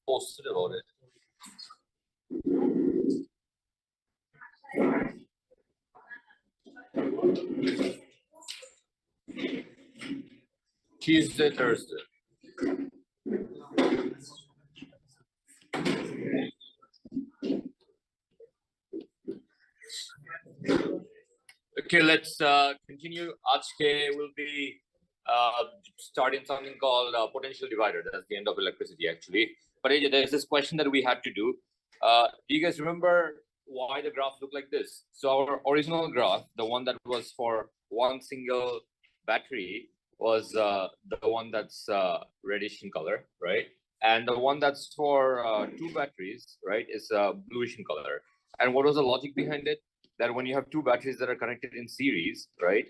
Posted about it. Tuesday, Thursday. Okay, let's continue. Ajke will be starting something called potential divider. That's the end of electricity, actually. But there's this question that we had to do. Do you guys remember why the graph looked like this? So our original graph, the one that was for one single battery, was the one that's reddish in color, right? And the one that's for two batteries, right, is bluish in color. And what was the logic behind it? That when you have two batteries that are connected in series, right,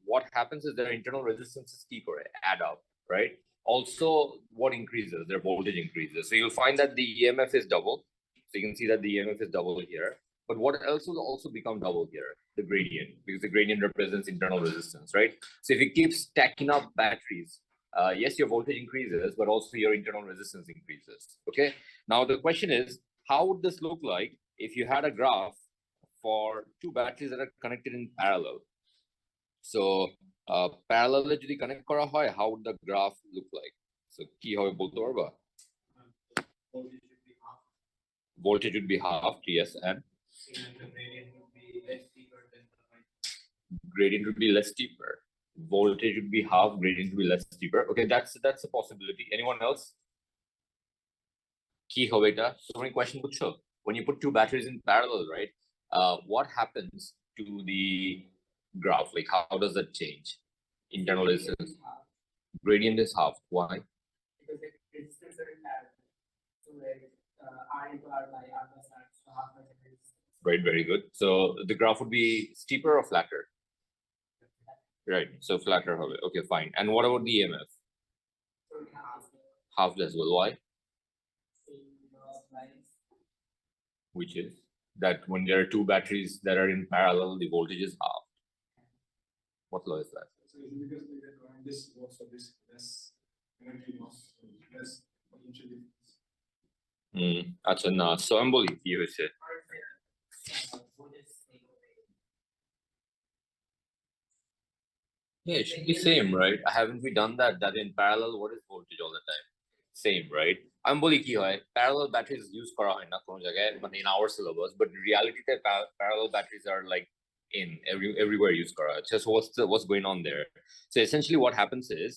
what happens is their internal resistances keep or add up, right? Also, what increases? Their voltage increases. So you'll find that the EMF is double. So you can see that the EMF is double here. But what else will also become double here? The gradient, because the gradient represents internal resistance, right? So if you keep stacking up batteries, yes, your voltage increases, but also your internal resistance increases, okay? Now the question is, how would this look like if you had a graph for two batteries that are connected in parallel? So parallel যদি connect করা হয়, how would the graph look like? So কি হবে বলতে পারবা? Voltage would be half, yes, and gradient would be less steeper. Voltage would be half, gradient would be less steeper. Okay, that's a possibility. Anyone else? কি হবে এটা? তোমরা question বুঝছো? When you put two batteries in parallel, right? What happens to the graph? Like, how does that change? Internal resistance. Gradient is half. Why? Because the resistance are in parallel. So R into R by R plus R, so half of the resistance. Right, very good. So the graph would be steeper or flatter? Right, so flatter. Okay, fine. And what about the EMF? Half as well. Why? Which is that when there are two batteries that are in parallel, the voltage is half. What law is that? So because this loss of this less energy loss, less potential difference. আচ্ছা না, so আমি বলি কি হয়েছে। Yeah, it should be same, right? Haven't we done that? That in parallel, what is voltage all the time? Same, right? I'm বলি কি হয়, parallel batteries use করা হয় না কোনো জায়গায়, মানে in our syllabus, but in reality, the parallel batteries are like in everywhere used করা হয়. So what's going on there? So essentially, what happens is,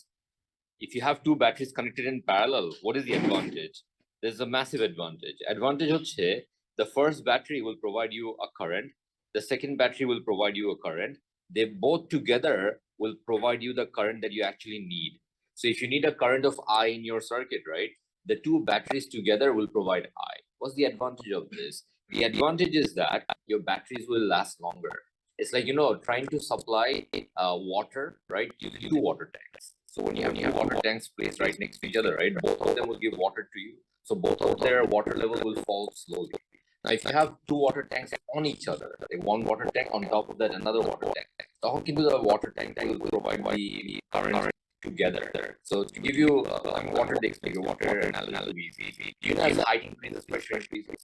if you have two batteries connected in parallel, what is the advantage? There's a massive advantage. Advantage হচ্ছে, the first battery will provide you a current, the second battery will provide you a current. They both together will provide you the current that you actually need. So if you need a current of I in your circuit, right, the two batteries together will provide I. What's the advantage of this? The advantage is that your batteries will last longer. It's like, trying to supply water, right, using two water tanks. So when you have two water tanks placed right next to each other, right, both of them will give water to you. So both of their water level will fall slowly. Now, if you have two water tanks on each other, like one water tank on top of that, another water tank, the water tank will provide the current together. So to give you water takes like your water analogy, you know, as height increases, pressure increases.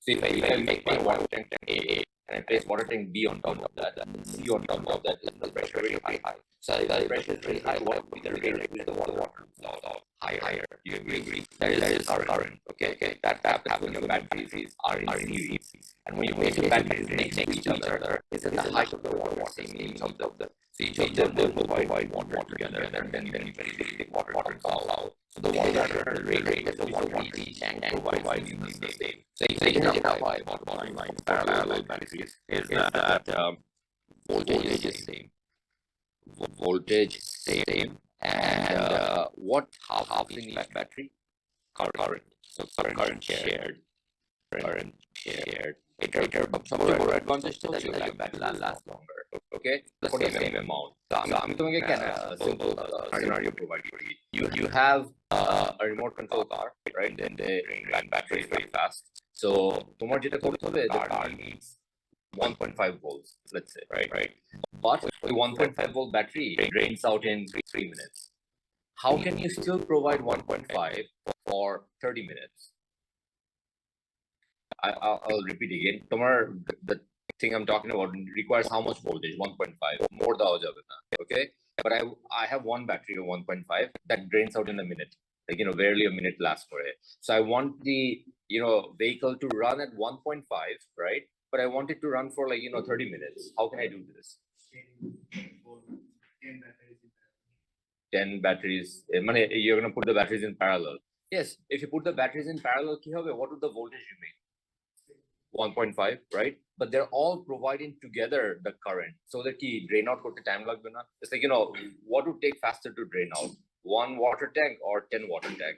So if I make my water tank A and I place water tank B on top of that, and C on top of that, is the pressure very high. So if the pressure is very high, what will be the rate at which the water flows out? Higher. Do you agree? That is current. Okay. That happens when your batteries are in series. And when you place your batteries next to each other, it's at the height of the water, same each of them. So each of them will provide water together, and then eventually the water falls out. So the water rate is the water each tank provides you the same. So you can apply bottom line parallel batteries is that voltage is same. Voltage same. And what half in each battery? Current. So current shared. Later, but সবচেয়ে বড় advantage টা হচ্ছে that battery last longer. Okay, the same amount. So আমি তোমাকে simple scenario provide করি. You have a remote control car, right? Then the battery is very fast. So তোমার যেটা করতে হবে, the car needs 1.5 volts, let's say, right? But the 1.5 volt battery drains out in 3 minutes. How can you still provide 1.5 for 30 minutes? I'll repeat again. Tomar, the thing I'm talking about requires how much voltage? 1.5. More দেওয়া যাবে না, okay? But I have one battery of 1.5 that drains out in a minute. Like, barely a minute lasts for it. So I want the, vehicle to run at 1.5, right? But I want it to run for 30 minutes. How can I do this? 10 batteries. You're going to put the batteries in parallel. Yes, if you put the batteries in parallel, what would the voltage remain? 1.5, right? But they're all providing together the current. So the key drain out korte time lagbe na. It's like, what would take faster to drain out? 1 water tank or 10 water tank?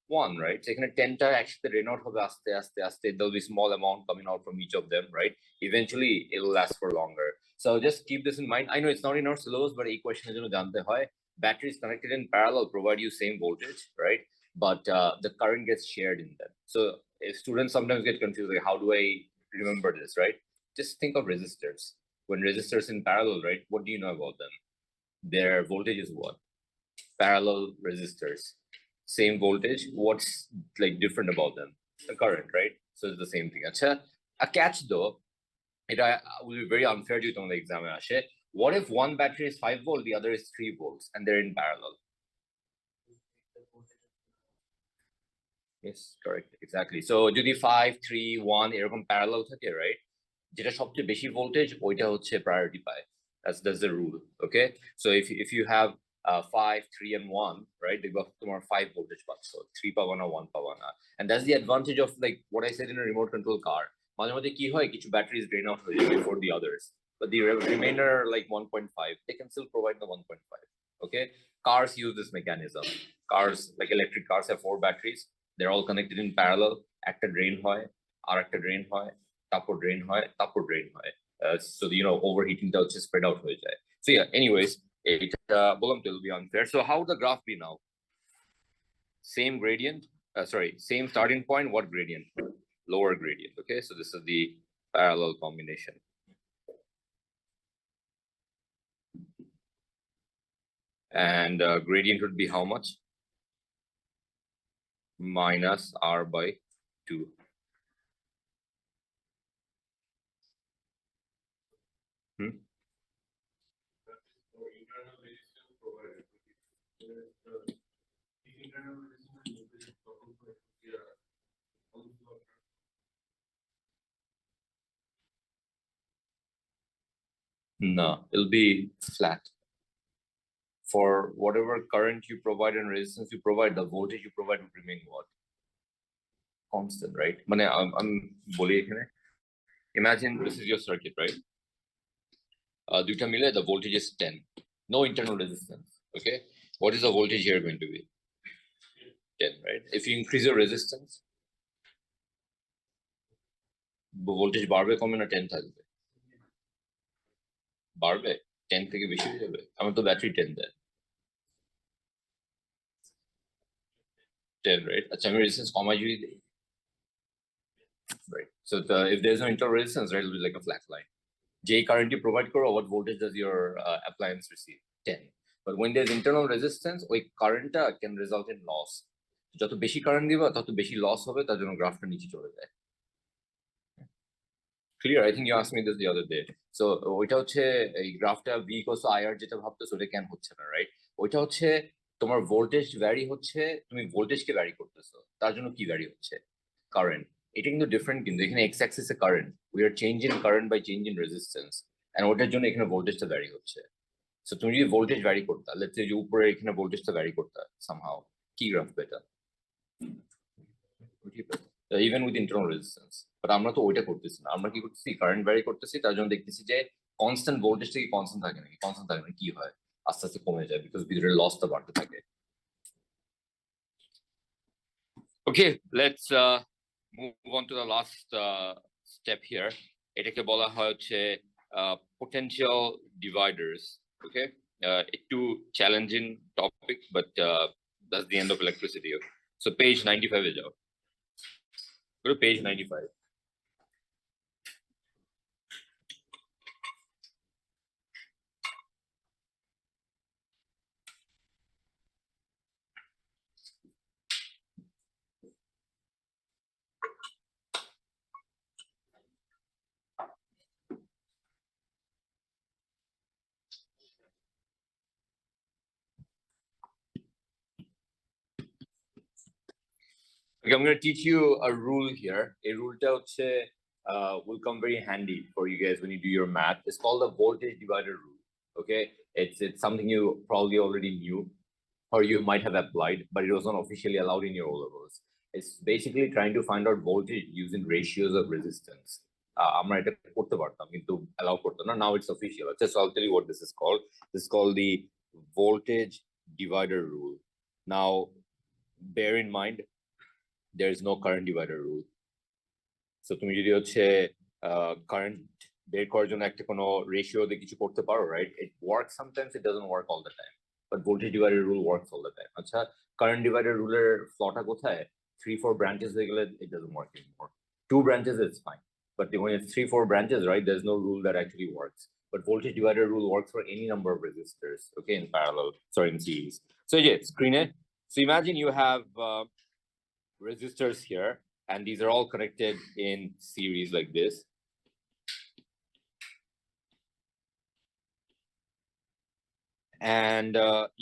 1, right? So 10 ta actually drain out hobe aste. There'll be small amount coming out from each of them, right? Eventually it'll last for longer. So just keep this in mind. I know it's not in our syllabus, but equation er jonno jante hoy. Batteries connected in parallel provide you same voltage, right? But the current gets shared in them. So if students sometimes get confused, like how do I remember this, right? Just think of resistors. When resistors in parallel, right? What do you know about them? Their voltage is what? Parallel resistors. Same voltage. What's like different about them? The current, right? So it's the same thing. Achha, a catch though, it will be very unfair to you on the exam. What if one battery is 5 volt, the other is 3 volts, and they're in parallel? Yes, correct. Exactly. So যদি 5, 3, 1 এরকম parallel থাকে, right? যেটা সবচেয়ে বেশি voltage ওইটা হচ্ছে priority পায়. That's the rule. Okay. So if you have 5, 3, and 1, right? দেখবা তোমার 5 voltage পাচ্ছ, 3 পাবা না, 1 পাবা না. And that's the advantage of like what I said in a remote control car. মাঝে মাঝে কি হয়, কিছু batteries drain out হয়ে যায় before the others. But the remainder like 1.5, they can still provide the 1.5. Okay. Cars use this mechanism. Cars, like electric cars, have 4 batteries. They're all connected in parallel. একটা drain হয়, আর একটা drain হয়, তারপর drain হয়, তারপর drain হয়. So the, overheating টা হচ্ছে spread out হয়ে যায়. So yeah, anyways, এটা বললাম তো it'll be unfair. So how would the graph be now? Same gradient, same starting point. What gradient? Lower gradient. Okay, so this is the parallel combination. And gradient would be how much? Minus R by 2. No, it'll be flat. For whatever current you provide and resistance you provide, the voltage you provide will remain what? Constant, right? I'm বলি এখানে, imagine this is your circuit, right? দুইটা মিলে the voltage is 10. No internal resistance. Okay, what is the voltage here going to be? 10, right? If you increase your resistance, voltage বাড়বে কমে না 10 থাকবে? বাড়বে, 10 থেকে বেশি হয়ে যাবে। আমার তো ব্যাটারি 10 দেয়। 10, right? আচ্ছা, আমি resistance কমাই যদি দেই, right? So if there's no internal resistance, right, it'll be like a flat line. J current you provide করো, what voltage does your appliance receive? 10. But when there's internal resistance, ওই কারেন্টটা can result in loss. যত বেশি current দিবা তত বেশি loss হবে, তার জন্য গ্রাফটা নিচে চলে যায়। Clear? I think you asked me this the other day. So ওইটা হচ্ছে এই গ্রাফটা V equals to IR যেটা ভাবতেছো ওটা কেন হচ্ছে না, রাইট? ওইটা হচ্ছে তোমার ভোল্টেজ ভ্যারি হচ্ছে, তুমি ভোল্টেজকে ভ্যারি করতেছো, তার জন্য কি ভ্যারি হচ্ছে? কারেন্ট। এটা কিন্তু ডিফারেন্ট, কিন্তু এখানে এক্স অ্যাক্সিস এ current, we are changing current by changing resistance, and ওটার জন্য এখানে ভোল্টেজটা ভ্যারি হচ্ছে। সো তুমি যদি ভোল্টেজ ভ্যারি করতা, লেটস সে যে উপরে এখানে ভোল্টেজটা ভ্যারি করতা সামহাউ, কি গ্রাফ পেতা? Even with internal resistance. But আমরা তো ওইটা করতেছি না, আমরা কি করতেছি? কারেন্ট ভ্যারি করতেছি, তার জন্য দেখতেছি যে কনস্ট্যান্ট ভোল্টেজটা কি কনস্ট্যান্ট থাকে নাকি? কনস্ট্যান্ট থাকে না, কি হয়? আস্তে আস্তে কমে যায়, বিকজ ভিতরে লসটা বাড়তে থাকে। Okay, let's move on to the last step here. এটাকে বলা হয় হচ্ছে potential dividers. Okay, একটু challenging topic, but That's the end of electricity. So page 95 is out. Go to page 95. Okay, I'm going to teach you a rule here. A rule will come very handy for you guys when you do your math. It's called the voltage divider rule. Okay, it's something you probably already knew, or you might have applied, but it was not officially allowed in your O levels. It's basically trying to find out voltage using ratios of resistance. আমরা এটা করতে পারতাম কিন্তু allow করতো না. Now it's official. So I'll tell you what this is called. This is called the voltage divider rule. Now, bear in mind, there is no current divider rule. So তুমি যদি হচ্ছে current বের করার জন্য একটা কোনো ratio দিয়ে কিছু করতে পারো, right? It works sometimes, it doesn't work all the time. But voltage divider rule works all the time. আচ্ছা, current divider ruler flaw-টা কোথায়? 3-4 branches হয়ে গেলে it doesn't work anymore. 2 branches is fine. But when it's 3-4 branches, right, there's no rule that actually works. But voltage divider rule works for any number of resistors, okay, in parallel, sorry, in series. So yeah, screen it. So imagine you have resistors here, and these are all connected in series like this. And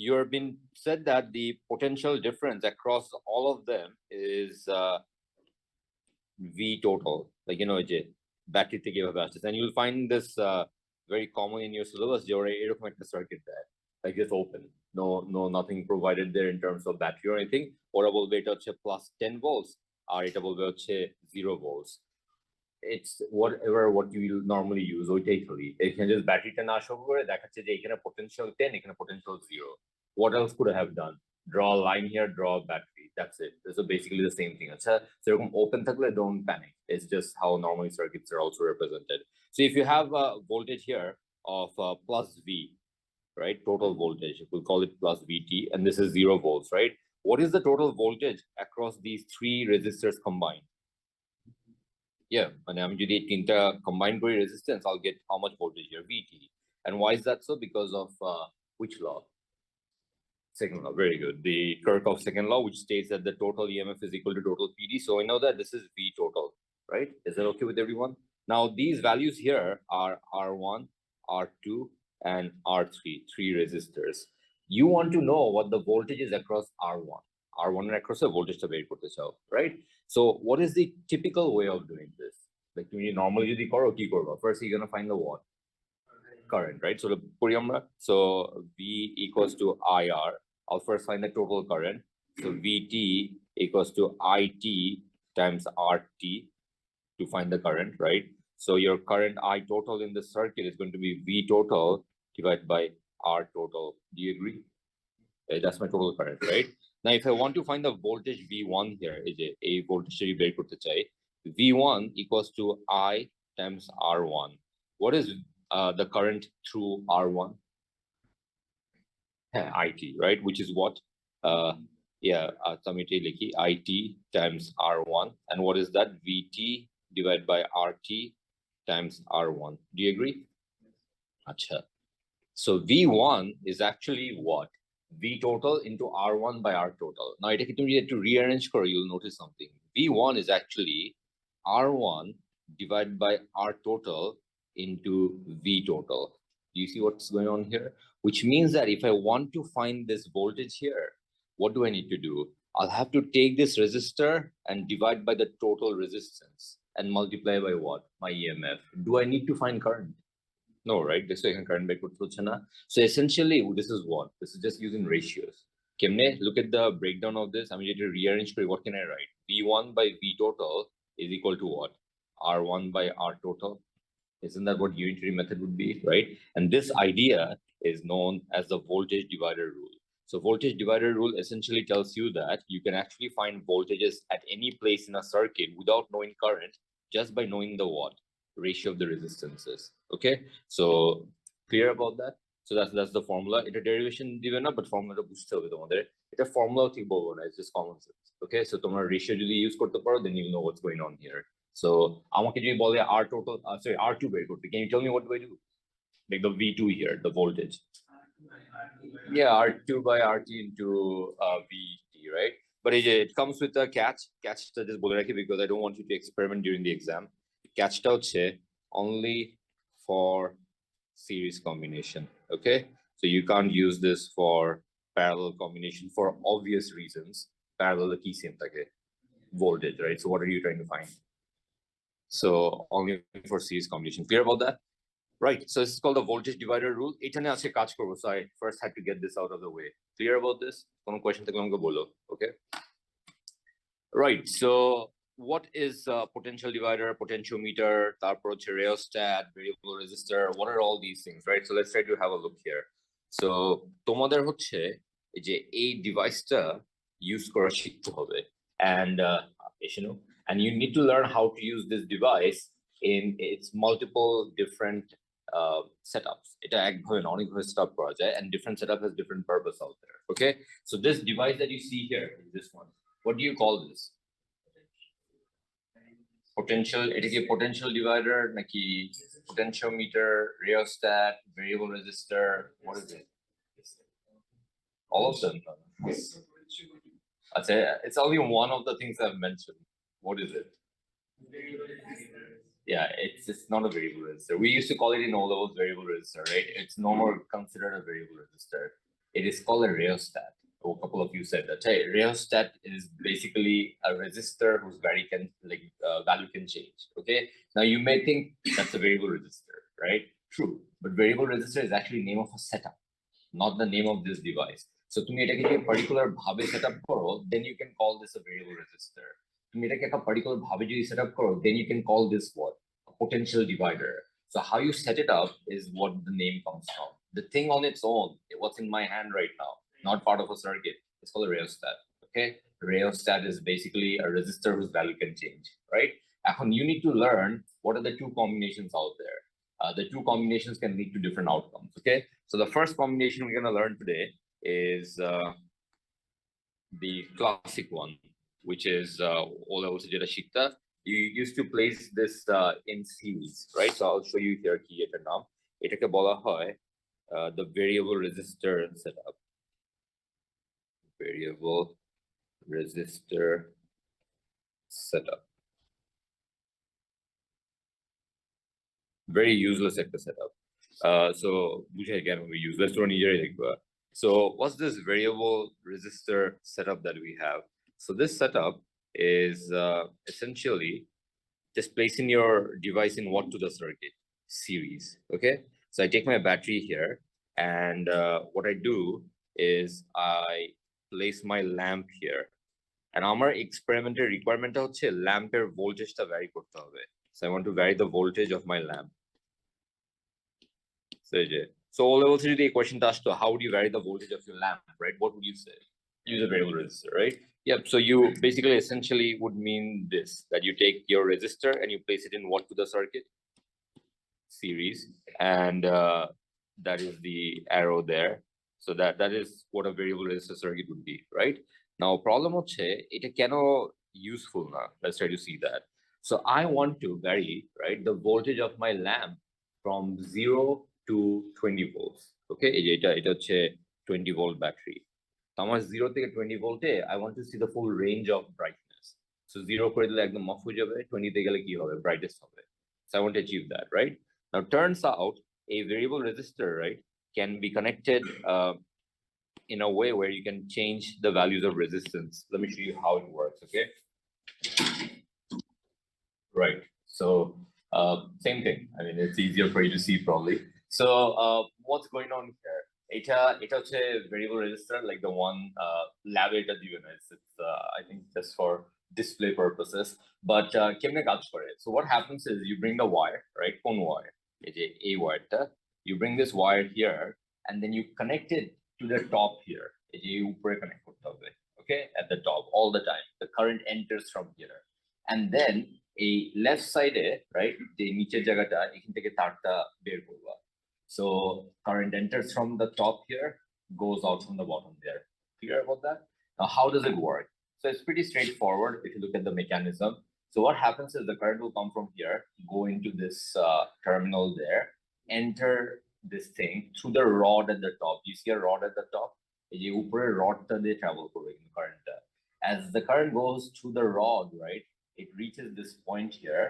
you've been said that the potential difference across all of them is V total, like, you know, battery থেকে এভাবে আসছে. And you'll find this very common in your syllabus. You're এরকম একটা circuit there, like just open, nothing provided there in terms of battery or anything. ওরা বলবে এটা হচ্ছে plus 10 volts, আর এটা বলবে হচ্ছে 0 volts. It's whatever what you normally use, ওইটাই ধরি. এখানে just ব্যাটারিটা না show করে দেখাচ্ছে যে এখানে potential 10, এখানে potential 0. What else could I have done? Draw a line here, draw a battery. That's it. So basically the same thing. আচ্ছা, সেরকম open থাকলে don't panic. It's just how normally circuits are also represented. So if you have a voltage here of plus V, right? Total voltage, we'll call it plus VT, and this is 0 volts, right? What is the total voltage across these 3 resistors combined? Yeah, and I'm যদি তিনটা combined করে resistance, I'll get how much voltage here? VT. And why is that so? Because of which law? Second law. Very good. The Kirchhoff's second law, which states that the total EMF is equal to total PD. So I know that this is V total, right? Is that okay with everyone? Now these values here are R1, R2, and R3, 3 resistors. You want to know what the voltage is across R1. R1 and across the voltage to বের করতে চাও, right? So what is the typical way of doing this? Like তুমি normally যদি করো কি করবা? First you're going to find the what? Current, right? So so V equals to IR. I'll first find the total current. So VT equals to IT times RT to find the current, right? So your current I total in the circuit is going to be V total divided by R total. Do you agree? Okay, that's my total current, right? Now, if I want to find the voltage V1 here, is a voltage বের করতে চাই, V1 equals to I times R1. What is the current through R1? IT, right? Which is what? IT times R1. And what is that? VT divided by RT times R1. Do you agree? Acha. So V1 is actually what? V total into R1 by R total. Now, if you need to rearrange, you'll notice something. V1 is actually R1 divided by R total into V total. Do you see what's going on here? Which means that if I want to find this voltage here, what do I need to do? I'll have to take this resistor and divide by the total resistance and multiply by what? My EMF. Do I need to find current? No, right? This way I can current back to. So essentially, this is what? This is just using ratios. Kemne, look at the breakdown of this. I'm going to rearrange. What can I write? V1 by V total is equal to what? R1 by R total. Isn't that what unitary method would be, right? And this idea is known as the voltage divider rule. So voltage divider rule essentially tells you that you can actually find voltages at any place in a circuit without knowing current, just by knowing the what? Ratio of the resistances. Okay, so clear about that? So that's the formula. It's a derivation dibe na, but formula ta bujhte hobe tomader. It's a formula thik bolbo na, it's just common sense. Okay, so tomar ratio jodi use korte paro, then you'll know what's going on here. So amake jodi bole R total, sorry, R2 ber korte, can you tell me what do I do? Like the V2 here, the voltage. Yeah, R2 by RT into VT, right? But it comes with a catch. Catch ta just bole rakhi because I don't want you to experiment during the exam. Catch ta hocche only for series combination. Okay, so you can't use this for parallel combination for obvious reasons. Parallel key same thake voltage, right? So what are you trying to find? So only for series combination. Clear about that? Right, so this is called the voltage divider rule. Ekhane aজকে কাজ করব, so I first had to get this out of the way. Clear about this? কোনো question থাকলে আমাকে বলো, okay? Right, so what is potential divider, potentiometer, তারপর হচ্ছে rheostat, variable resistor, what are all these things, right? So let's try to have a look here. So তোমাদের হচ্ছে এই যে এই ডিভাইসটা ইউজ করা শিখতে হবে, and you know, and you need to learn how to use this device in its multiple different setups. এটা একভাবে না, অনেকভাবে setup করা যায়, and different setup has different purpose out there. Okay, so this device that you see here is this one. What do you call this? Potential. এটা কি potential divider নাকি potentiometer, rheostat, variable resistor? What is it? All of them. I'd say it's only one of the things I've mentioned. What is it? Yeah, it's not a variable resistor. We used to call it in O levels variable resistor, right? It's no more considered a variable resistor. It is called a rheostat. A couple of you said that. Hey, rheostat is basically a resistor whose value can change. Okay, now you may think that's a variable resistor, right? True, but variable resistor is actually the name of a setup, not the name of this device. So to me, a particular bhabe setup koro, then you can call this a variable resistor. তুমি এটাকে একটা particular ভাবে যদি set up করো, then you can call this what? A potential divider. So how you set it up is what the name comes from. The thing on its own, what's in my hand right now, not part of a circuit, it's called a rheostat. Okay, rheostat is basically a resistor whose value can change, right? And you need to learn what are the two combinations out there. The two combinations can lead to different outcomes. Okay, so the first combination we're going to learn today is the classic one, which is O-levels jeta shikhta. You used to place this in series, right? So I'll show you here ki eta naam. Etake bola hoy the variable resistor setup. Variable resistor setup. Very useless একটা setup. So বুঝে again we use. Let's run here. So what's this variable resistor setup that we have? So this setup is essentially just placing your device in what to the circuit series. Okay, so I take my battery here, and what I do is I place my lamp here, and our experimental requirement হচ্ছে lamp-এর voltage-টা vary করতে হবে. So I want to vary the voltage of my lamp. So all levels the question asked, how would you vary the voltage of your lamp, right? What would you say? Use a variable resistor, right? Yep. So you basically essentially would mean this, that you take your resistor and you place it in what to the circuit? Series. And that is the arrow there. So that is what a variable resistor circuit would be, right? Now problem hoche eta keno useful na. Let's try to see that. So I want to vary, right, the voltage of my lamp from 0 to 20 volts. Okay, এটা হচ্ছে 20 volt battery. আমার 0 থেকে 20 ভোল্টে I want to see the full range of brightness. So 0 করে দিলে একদম of হয়ে যাবে, 20 তে গেলে কি হবে? Brightest হবে. So I want to achieve that, right? Now turns out a variable resistor, right, can be connected in a way where you can change the values of resistance. Let me show you how it works, okay? Right. So same thing. I mean, it's easier for you to see probably. So what's going on here? Eta hocche variable resistor, like the one lab eta dibe na. It's I think just for display purposes. But kemne kaj kore? So what happens is you bring the wire, right? Kon wire. Ei je a wire ta. You bring this wire here, and then you connect it to the top here. Ei je upore connect korte hobe. Okay, at the top all the time. The current enters from here, and then a left side, right? The niche jagata ekhin theke tarta ber korba. So current enters from the top here, goes out from the bottom there. Clear about that? Now, how does it work? So it's pretty straightforward if you look at the mechanism. So what happens is the current will come from here, go into this terminal there, enter this thing through the rod at the top. You see a rod at the top? এই উপরে রডটা দিয়ে travel করবে কিন্তু কারেন্টটা। As the current goes through the rod, right, it reaches this point here,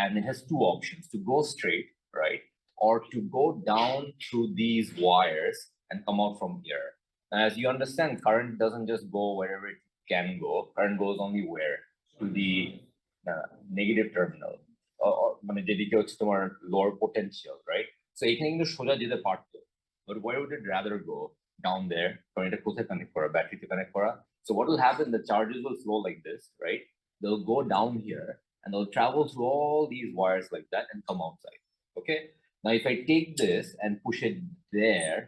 and it has two options: to go straight, right, or to go down through these wires and come out from here. Now, as you understand, current doesn't just go wherever it can go. Current goes only where? To the negative terminal, or মানে যেদিকে হচ্ছে তোমার lower potential, right? So এখানে কিন্তু সোজা যেতে পারতো, but where would it rather go? Down there, কারণ এটা কোথায় connect করা? ব্যাটারিতে connect করা. So what will happen? The charges will flow like this, right? They'll go down here and they'll travel through all these wires like that and come outside. Okay. Now, if I take this and push it there,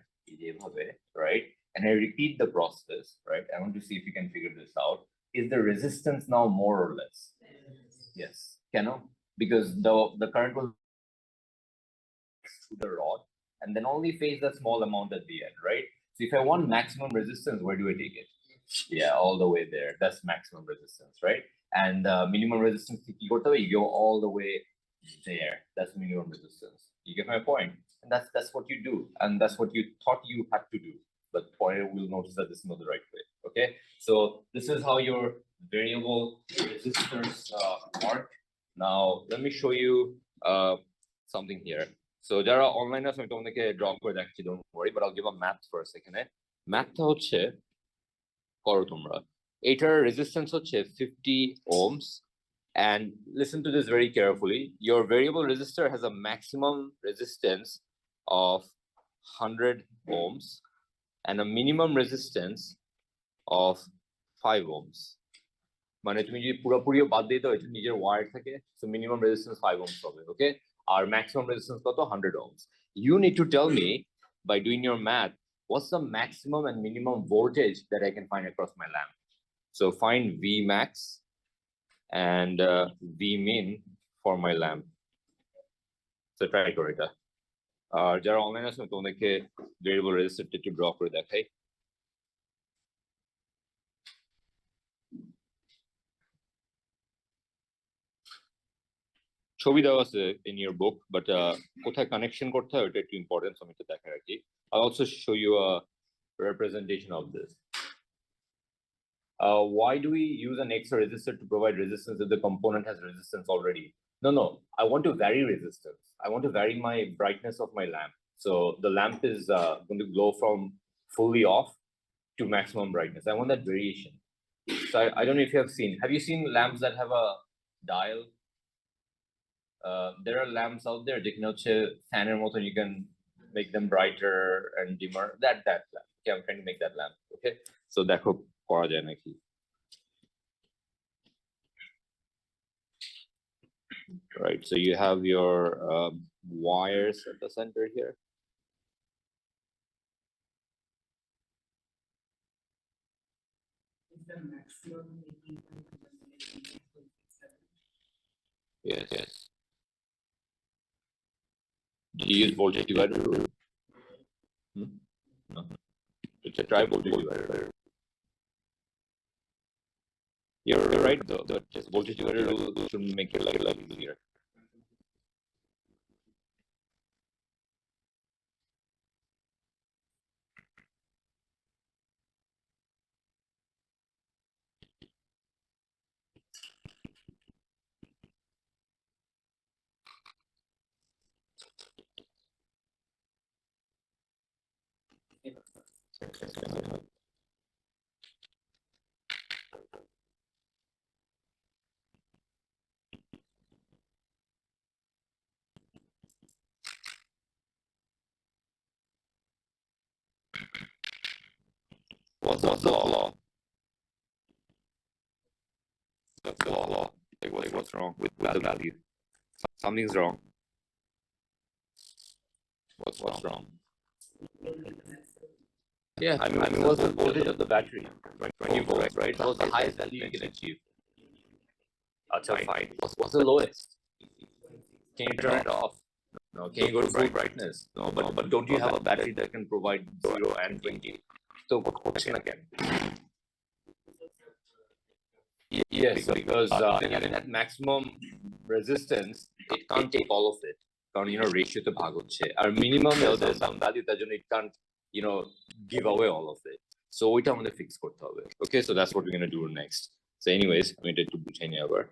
right, and I repeat the process, right? I want to see if you can figure this out. Is the resistance now more or less? Yes. Can I? Because the current will through the rod and then only face that small amount at the end, right? So if I want maximum resistance, where do I take it? Yeah, all the way there. That's maximum resistance, right? And minimum resistance, you go all the way there. That's minimum resistance. You get my point? And that's what you do. And that's what you thought you had to do. But Poirier will notice that this is not the right way. Okay. So this is how your variable resistors work. Now, let me show you something here. So যারা অনলাইনে আছে আমি তোমাদেরকে drop করে দেখাচ্ছি, don't worry, but I'll give a math for a second. ম্যাথটা হচ্ছে করো তোমরা, এটার রেজিস্ট্যান্স হচ্ছে 50 ohms, and listen to this very carefully. Your variable resistor has a maximum resistance of 100 ohms and a minimum resistance of 5 ohms. মানে তুমি যদি পুরোপুরিও বাদ দিয়ে দাও, এটা নিজের ওয়্যার থাকে, so minimum resistance 5 ohms হবে, okay? Our maximum resistance কত? 100 ohms. You need to tell me by doing your math, what's the maximum and minimum voltage that I can find across my lamp? So find V max and V min for my lamp. So try করে এটা। আর যারা online আছে তোমাদেরকে variable রেজিস্টরটা একটু draw করে দেখাই। ছবি দেওয়া আছে in your book, but কোথায় কানেকশন করতে হয় ওটা একটু ইম্পর্টেন্ট, আমি এটা দেখা রাখি। I'll also show you a representation of this. Why do we use an extra resistor to provide resistance if the component has resistance already? No, I want to vary resistance. I want to vary my brightness of my lamp. So the lamp is going to glow from fully off to maximum brightness. I want that variation. So I don't know if you have you seen lamps that have a dial? There are lamps out there, fan motor, you can make them brighter and dimmer. That lamp. Okay, I'm trying to make that lamp. Okay, so that hope করা যায় নাকি? Right, so you have your wires at the center here. Is the maximum Yes. Do you use voltage divider rule? No. It's a try voltage divider. You're right though, but just voltage divider rule shouldn't make your life easier. What's the law? The law. Like what's wrong with the value? Something's wrong. What's wrong? Yeah, I mean, what's the voltage of the battery? 20 volts, right? What's the highest value you can achieve? Acha, fine. What's the lowest? Can you turn it off? No, can you go to full brightness? No, but don't you have a battery that can provide 0 and 20? So question again. Yes, because at maximum resistance, it can't take all of it. Ratio to bhag hocche. Our minimum there's some value that it can't, give away all of it. So ওইটা আমাদের fix করতে হবে. Okay, so that's what we're gonna do next. So anyways, আমি এটা একটু বুঝাই নিই আবার.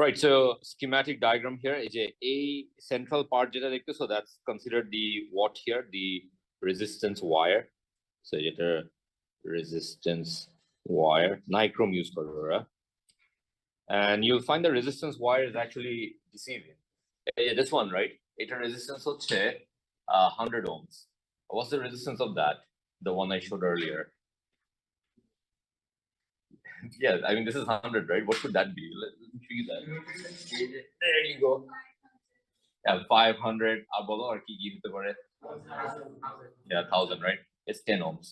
Right, so schematic diagram here is a central part যেটা দেখতে, so that's considered the what here, the resistance wire. So এটা resistance wire, nichrome use করবে, and you'll find the resistance wire is actually deceiving. This one, right? It's resistance হচ্ছে 100 ohms. What's the resistance of that? The one I showed earlier. Yeah, I mean, this is 100, right? What could that be? Let me show you that. There you go. Yeah, 500. Yeah, 1,000, right? It's 10 ohms.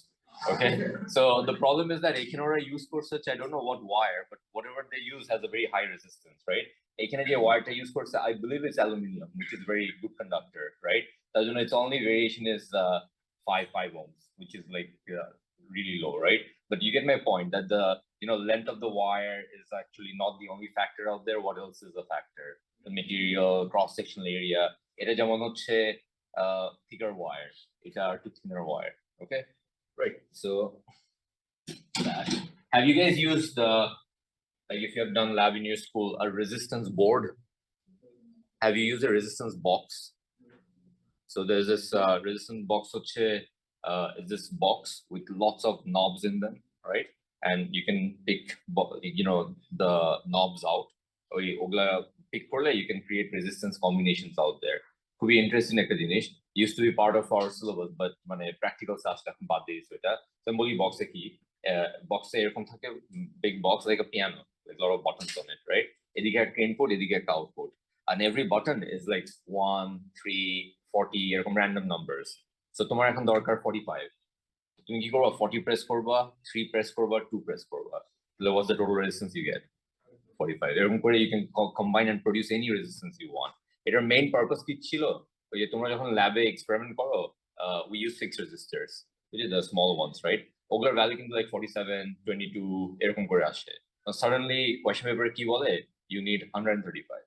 Okay. So the problem is that Ekinora use for such, I don't know what wire, but whatever they use has a very high resistance, right? Ekinora wire to use for, I believe it's aluminum, which is very good conductor, right? So, its only variation is 5 ohms, which is like really low, right? But you get my point that the length of the wire is actually not the only factor out there. What else is a factor? The material, cross-sectional area. Eta jemon hocche thicker wire. Eta একটু thinner wire. Okay, right. So that. Have you guys used like if you have done lab in your school, a resistance board? Have you used a resistance box? So there's this resistance box hocche this box with lots of knobs in them, right? And you can pick, the knobs out. Pick korle, you can create resistance combinations out there. Could be interesting একটা জিনিস. Used to be part of our syllabus, but practical stuff এখন বাদ দিয়ে দিয়েছে এটা. So আমি বলি box এ কি? Box এ এরকম থাকে, big box like a piano, with a lot of buttons on it, right? এদিকে একটা input, এদিকে একটা output. And every button is like 1, 3, 40, এরকম random numbers. So তোমার এখন দরকার 45. তুমি কি করবা? 40 press করবা, 3 press করবা, 2 press করবা. So what's the total resistance you get? 45. এরকম করে you can combine and produce any resistance you want. এটার main purpose কি ছিল? ওই যে তোমরা যখন ল্যাবে এক্সপেরিমেন্ট করো, we use 6 resistors, which is the small ones, right? ওগুলোর ভ্যালু কিন্তু like 47, 22 এরকম করে আসে. Suddenly question paper কি বলে? You need 135.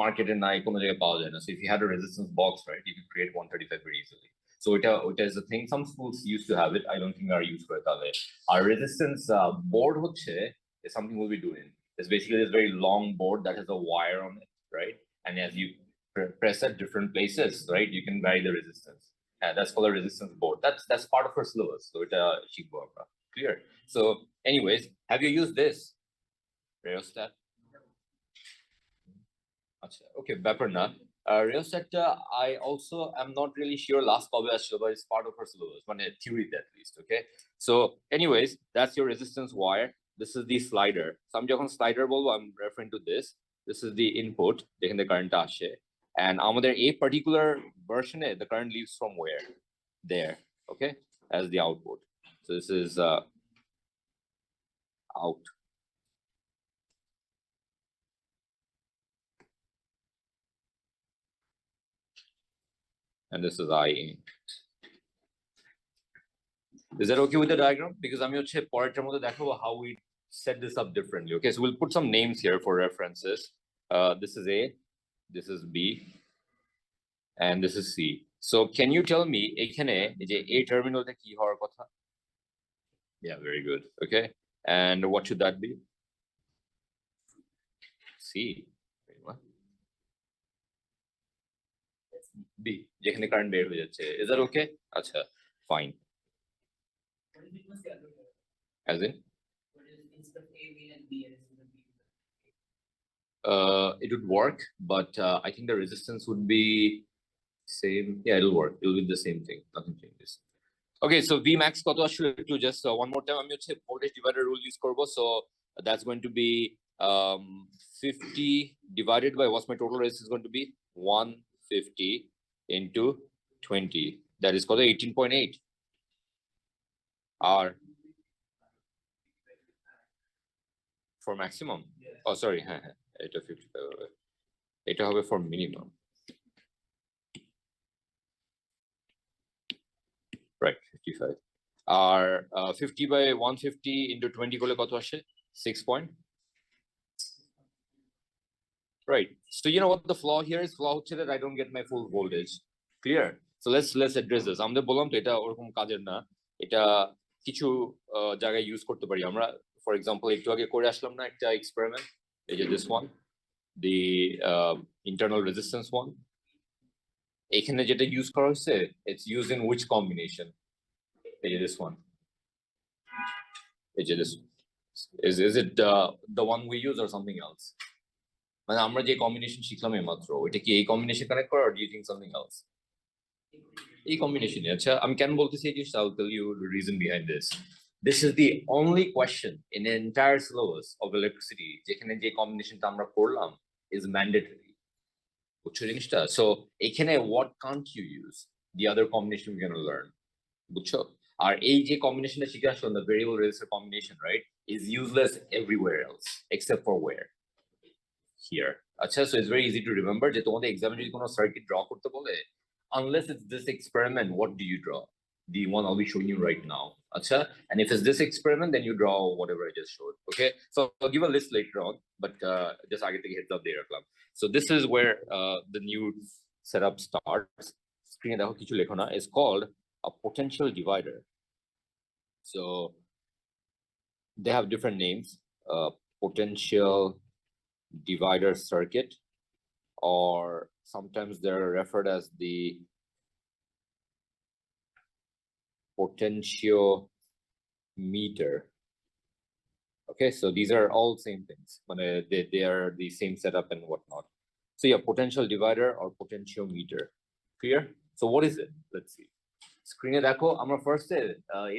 Market নাই, কোনো জায়গায় পাওয়া যায় না. So if you had a resistance box, right, you could create 135 very easily. So it is a thing. Some schools used to have it. I don't think are used for it. Our resistance board is something we'll be doing. It's basically this very long board that has a wire on it, right? And as you press at different places, right, you can vary the resistance. And that's called a resistance board. That's part of our syllabus. So it clear. So anyways, have you used this rheostat? Okay, Baparna. Rheostat, I also am not really sure last কবে আসলো, but it's part of our syllabus, মানে theory at least, okay? So anyways, that's your resistance wire. This is the slider. So আমি যখন slider বলবো, I'm referring to this. This is the input, যেখানে current আসে. And আমাদের a particular version the current leaves from where? There, okay? As the output. So this is out. And this is I in. Is that okay with the diagram? Because I'm going to how we set this up differently. Okay, so we'll put some names here for references. This is A, this is B, and this is C. So can you tell me A terminal ki hawar kotha? Yeah, very good. Okay, and what should that be? C. B, যেখানে current বের হয়ে যাচ্ছে. Is that okay? আচ্ছা, fine. As in? It would work, but I think the resistance would be same. Yeah, it'll work. It'll be the same thing. Nothing changes. Okay, so Vmax koto ashole to just one more time আমি হচ্ছে voltage divider rule use করব. So that's going to be 50 divided by what's my total resistance going to be? 150 into 20. That is called 18.8. R for maximum. Yes. Oh, sorry. এটা 55 হবে। এটা হবে for minimum. Right, 55. R 50 by 150 into 20 করলে কত আসে? 6 point. Right. So you know what the flaw here is? Flaw হচ্ছে that I don't get my full voltage. Clear? So let's address this. আমাদের বললাম তো এটা ওরকম কাজের না। এটা কিছু জায়গায় ইউজ করতে পারি আমরা। For example, একটু আগে করে আসলাম না একটা experiment. এই যে this one, the internal resistance one. এখানে যেটা ইউজ করা হয়েছে, it's used in which combination? এই যে this one. এই যে this. Is it the one we use or something else? মানে আমরা যে কম্বিনেশন শিখলাম এইমাত্র ওইটা কি এই কম্বিনেশন কানেক্ট করা or do you think something else? এই কম্বিনেশন আচ্ছা আমি কেন বলতেছি এই জিনিসটা I'll tell you the reason behind this. This is the only question in the entire syllabus of electricity যেখানে যে কম্বিনেশনটা আমরা পড়লাম is mandatory. বুঝছো জিনিসটা? So এখানে what can't you use? The other combination we're going to learn. বুঝছো? আর এই যে কম্বিনেশনটা শিখে আসলাম the variable resistor combination, right, is useless everywhere else except for where? Here. Acha, so it's very easy to remember যে তোমাদের এক্সামে যদি কোনো সার্কিট ড্র করতে বলে unless it's this experiment, what do you draw? The one I'll be showing you right now. Acha, and if it's this experiment, then you draw whatever I just showed. Okay, so I'll give a list later on, but just aage theke heads up there club. So this is where the new setup starts. Screen দেখো কিছু লেখো না is called a potential divider. So they have different names. Potential divider circuit, or sometimes they're referred as the potentiometer. Okay, so these are all same things, but they are the same setup and whatnot. So yeah, potential divider or potentiometer. Clear? So what is it? Let's see. Screen it echo. I'm first say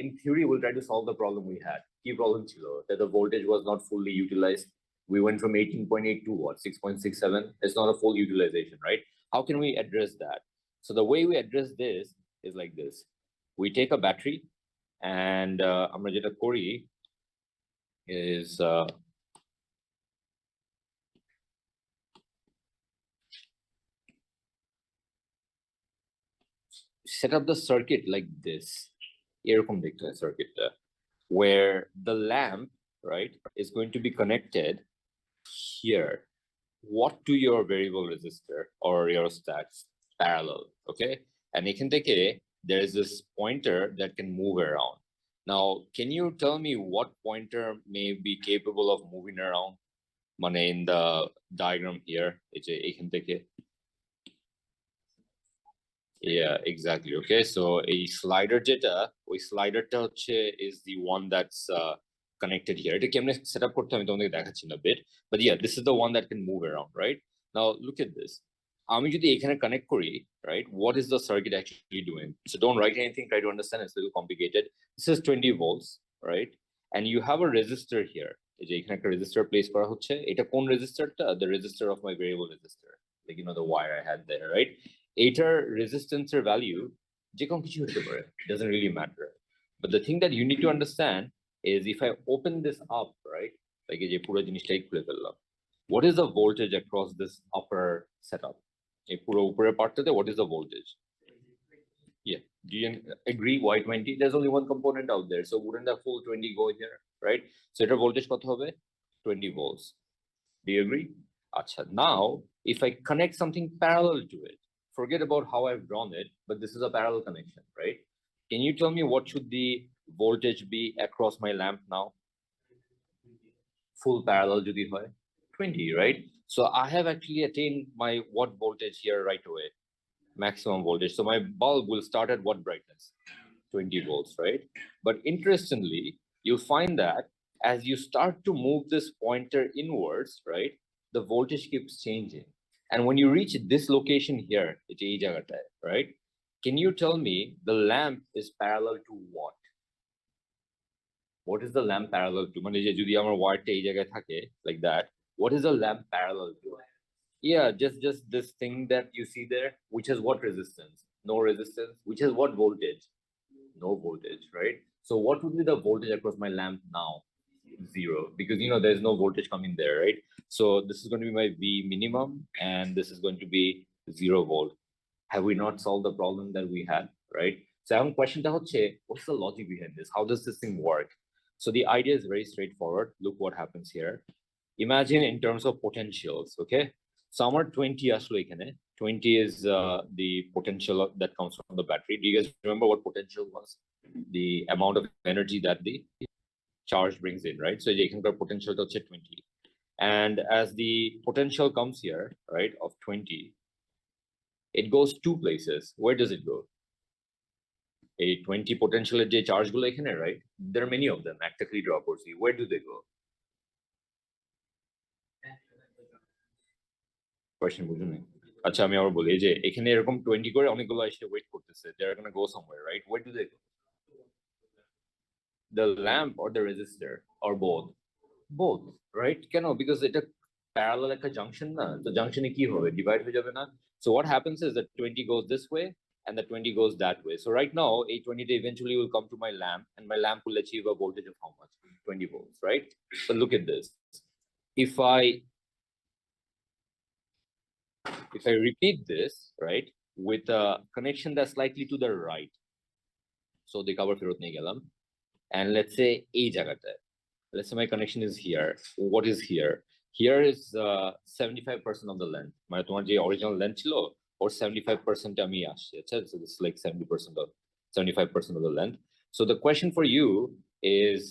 in theory we'll try to solve the problem we had. Key problem chilo that the voltage was not fully utilized. We went from 18.8 to what? 6.67. It's not a full utilization, right? How can we address that? So the way we address this is like this. We take a battery and আমরা যেটা করি is set up the circuit like this. এরকম দেখতে হয় circuitটা, where the lamp, right, is going to be connected here. What to your variable resistor or your stats parallel, okay? And এখান থেকে there is this pointer that can move around. Now, can you tell me what pointer may be capable of moving around? মানে in the diagram here, এই যে এখান থেকে. Yeah, exactly. Okay, so a slider যেটা ওই স্লাইডারটা হচ্ছে is the one that's connected here. এটা কেমনে সেট আপ করতে আমি তোমাদেরকে দেখাচ্ছি না bit, but yeah, this is the one that can move around, right? Now look at this. আমি যদি এখানে connect করি, right, what is the circuit actually doing? So don't write anything, try to understand, it's a little complicated. This is 20 volts, right? And you have a resistor here. এই যে এখানে একটা resistor place করা হচ্ছে, এটা কোন resistorটা? The resistor of my variable resistor, like you know the wire I had there, right? এটার রেজিস্ট্যান্সের ভ্যালু যে কোনো কিছু হতে পারে, doesn't really matter. But the thing that you need to understand is if I open this up, right, like এই যে পুরো জিনিসটাই খুলে ফেললাম, what is the voltage across this upper setup? এই পুরো উপরের পার্টটাতে what is the voltage? Yeah, do you agree? Why 20? There's only one component out there, so wouldn't the full 20 go here, right? So এটার voltage কত হবে? 20 volts. Do you agree? Acha, now if I connect something parallel to it, forget about how I've drawn it, but this is a parallel connection, right? Can you tell me what should the voltage be across my lamp now? Full parallel jodi hoy 20, right? So I have actually attained my what voltage here right away? Maximum voltage. So my bulb will start at what brightness? 20 volts, right? But interestingly, you'll find that as you start to move this pointer inwards, right, the voltage keeps changing. And when you reach this location here, right, can you tell me the lamp is parallel to what? What is the lamp parallel to? মানে যে যদি আমার ওয়্যারটা এই জায়গায় থাকে like that, what is the lamp parallel to? Yeah, just this thing that you see there, which has what resistance? No resistance. Which has what voltage? No voltage, right? So what would be the voltage across my lamp now? 0 because there's no voltage coming there, right? So this is going to be my V minimum and this is going to be 0 volt. Have we not solved the problem that we had, right? So I have a question, what's the logic behind this? How does this thing work? So the idea is very straightforward. Look what happens here. Imagine in terms of potentials, okay? So our 20 আসলো এখানে 20 is the potential that comes from the battery. Do you guys remember what potential was? The amount of energy that the charge brings in, right? So এখানকার potential হচ্ছে 20. And as the potential comes here, right, of 20, it goes two places. Where does it go? A 20 potential যে charge গুলো এখানে, right? There are many of them. Actively draw করছি. Where do they go? Question বুঝুন আচ্ছা আমি আবার বলি এই যে এখানে এরকম 20 করে অনেকগুলো এসে ওয়েট করতেছে they are going to go somewhere, right? Where do they go? The lamp or the resistor or both, right? কেন? Because এটা parallel একটা junction না, তো junction এ কি হবে? Divide হয়ে যাবে না? So what happens is that 20 goes this way and the 20 goes that way. So right now a 20 eventually will come to my lamp and my lamp will achieve a voltage of how much? 20 volts, right? So look at this. If I repeat this, right, with a connection that's slightly to the right, so the cover ফেরত নিয়ে গেলাম, and let's say এই জায়গাটা, let's say my connection is here. What is here? Here is 75% of the length. মানে তোমার যে original length ছিল or 75% আমি আসছে, so this is like 70% of 75% of the length. So the question for you is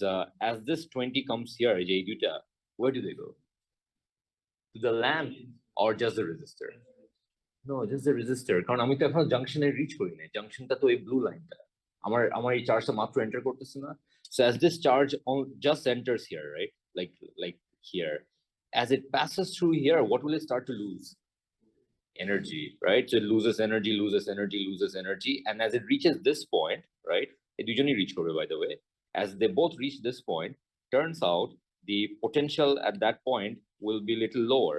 as this 20 comes here, এই যে এই দুইটা, where do they go? To the lamp or just the resistor? No, just the resistor. কারণ আমি তো এখন জাংশনে rich করি না, জাংশনটা তো এই ব্লু লাইনটা আমার এই চার্জটা মাত্র এন্টার করতেছে না। So as this charge just enters here, right, like here, as it passes through here, what will it start to lose? Energy, right? So it loses energy, and as it reaches this point, right, it usually reach করবে, by the way, as they both reach this point, turns out the potential at that point will be little lower.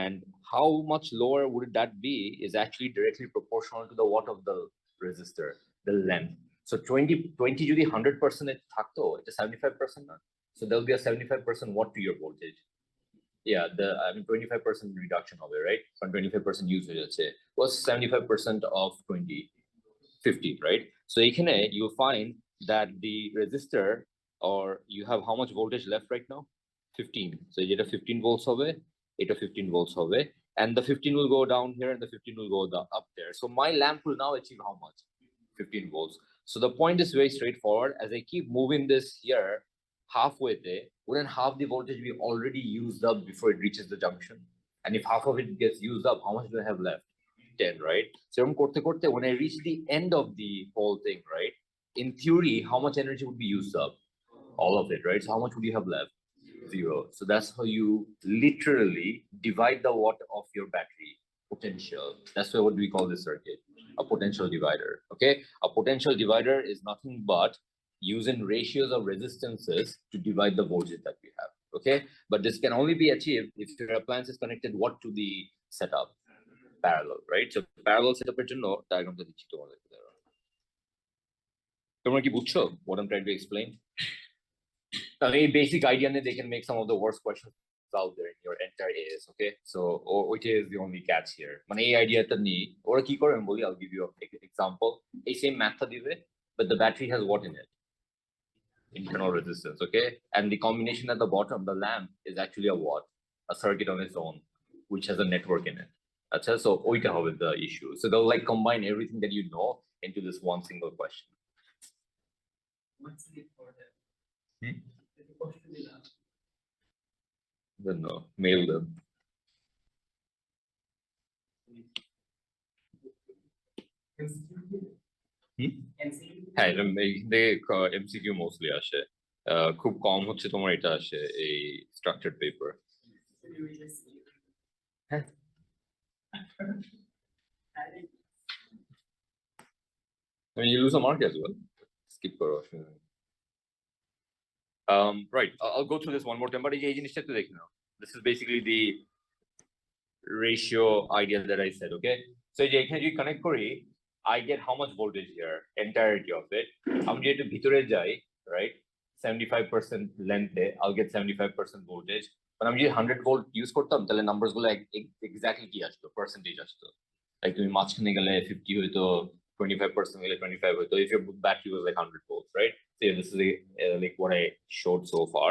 And how much lower would that be is actually directly proportional to the watt of the resistor, the length. So 20 যদি 100% এ থাকতো, এটা 75% না, so there'll be a 75% watt to your voltage. Yeah, the 25% reduction of it, right? From 25% usage, let's say, was 75% of 20, 50, right? So এখানে you'll find that the resistor, or you have how much voltage left right now? 15. So এটা 15 volts হবে, এটা 15 volts হবে, and the 15 will go down here and the 15 will go up there. So my lamp will now achieve how much? 15 volts. So the point is very straightforward. As I keep moving this here, halfway there, wouldn't half the voltage be already used up before it reaches the junction? And if half of it gets used up, how much do I have left? 10, right? So when I reach the end of the whole thing, right, in theory, how much energy would be used up? All of it, right? So how much would you have left? 0. So that's how you literally divide the watt of your battery potential. That's why what we call this circuit, a potential divider. Okay, a potential divider is nothing but using ratios of resistances to divide the voltage that we have. Okay, but this can only be achieved if your appliance is connected what to the setup? Parallel, right? So parallel setup এর জন্য diagramটা দিচ্ছি তোমাদের। তোমরা কি বুঝছো what I'm trying to explain? I mean, basic idea, they can make some of the worst questions out there in your entire AS, okay? So, which is the only catch here. মানে এই আইডিয়াটা নিয়ে ওরা কি করে আমি বলি, I'll give you an example. এই same mathটা দিবে, but the battery has what in it? Internal resistance, okay? And the combination at the bottom, the lamp, is actually a what? A circuit on its own, which has a network in it. Acha, so ওইটা হবে the issue. So they'll like combine everything that you know into this one single question. What's it for that? Then no, mail them. হ্যাঁ, MCQ mostly আসে, খুব কম হচ্ছে তোমার এটা আসে এই structured paper. হ্যাঁ, I mean, you lose a mark as well. Skip করো। Right, I'll go through this one more time, but এই জিনিসটা একটু দেখে নাও. This is basically the ratio idea that I said, okay? So এই যে এখানে যদি connect করি, I get how much voltage here, entirety of it. আমি যেহেতু ভিতরে যাই, right? 75% length, I'll get 75% voltage. But I'm just 100 volt use করতাম তাহলে numbers গুলো exactly কি আসতো percentage আসতো like তুমি মাঝখানে গেলে 50 হইতো 25% গেলে 25 হইতো if your battery was like 100 volts, right? So yeah, this is like what I showed so far.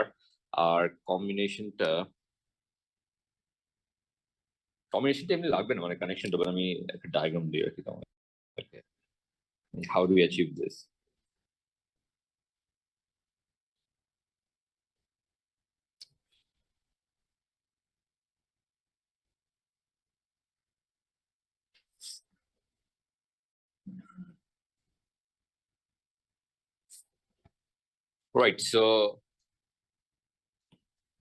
Our combinationটা এমনি লাগবে না মানে কানেকশনটা, but আমি একটা ডায়াগ্রাম দিয়ে রাখি তোমাকে। Okay, how do we achieve this? Right, so